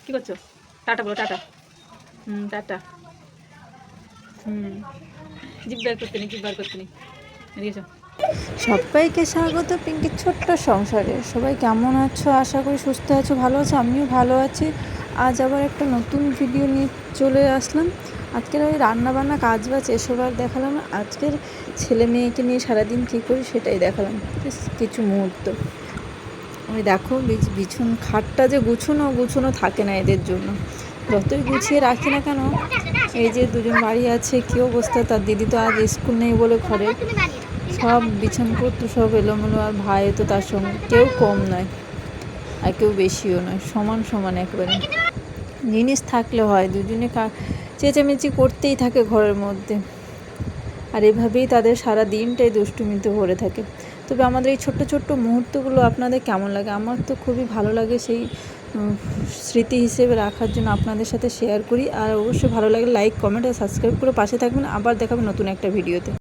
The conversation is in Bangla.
কি করছো? টাটা বলো, টাটা। টাটা। জিভ বার করতে নেই, জিভ বার করতে নেই। এদিকে এসো। সবাইকে স্বাগত পিঙ্কির ছোট্ট সংসারে। সবাই কেমন আছো? আশা করি সুস্থ আছো, ভালো আছো। আমিও ভালো আছি। আজ আবার একটা নতুন ভিডিও নিয়ে চলে আসলাম। আজকের ওই রান্নাবান্না কাজবাজ এসব আর দেখালাম না। আজকের ছেলে মেয়েকে নিয়ে সারাদিন কী করি সেটাই দেখালাম, কিছু মুহূর্ত। ওই দেখো বিছুন খাটটা যে গুছানো থাকে না এদের জন্য। যতই গুছিয়ে রাখি না কেন, এই যে দুজন বাড়ি আছে, কী অবস্থা। তার দিদি তো আজ স্কুল নেই বলে ঘরে সব বিছানপত্র সব এলোমেলো। আর ভাই তো তার সঙ্গে, কেউ কম নয় আর কেউ বেশিও নয়, সমান সমান একেবারে। জিনিস থাকলে হয়, দুজনে চেঁচামেচি করতেই থাকে ঘরের মধ্যে। আর এভাবেই তাদের সারা দিনটাই দুষ্টুমিতে ভরে থাকে। তবে আমাদের এই ছোট্ট ছোট্ট মুহূর্তগুলো আপনাদের কেমন লাগে? আমার তো খুবই ভালো লাগে, সেই স্মৃতি হিসেবে রাখার জন্য আপনাদের সাথে শেয়ার করি। আর অবশ্যই ভালো লাগলে লাইক, কমেন্ট আর সাবস্ক্রাইব করে পাশে থাকবেন। আবার দেখাবেন নতুন একটা ভিডিওতে।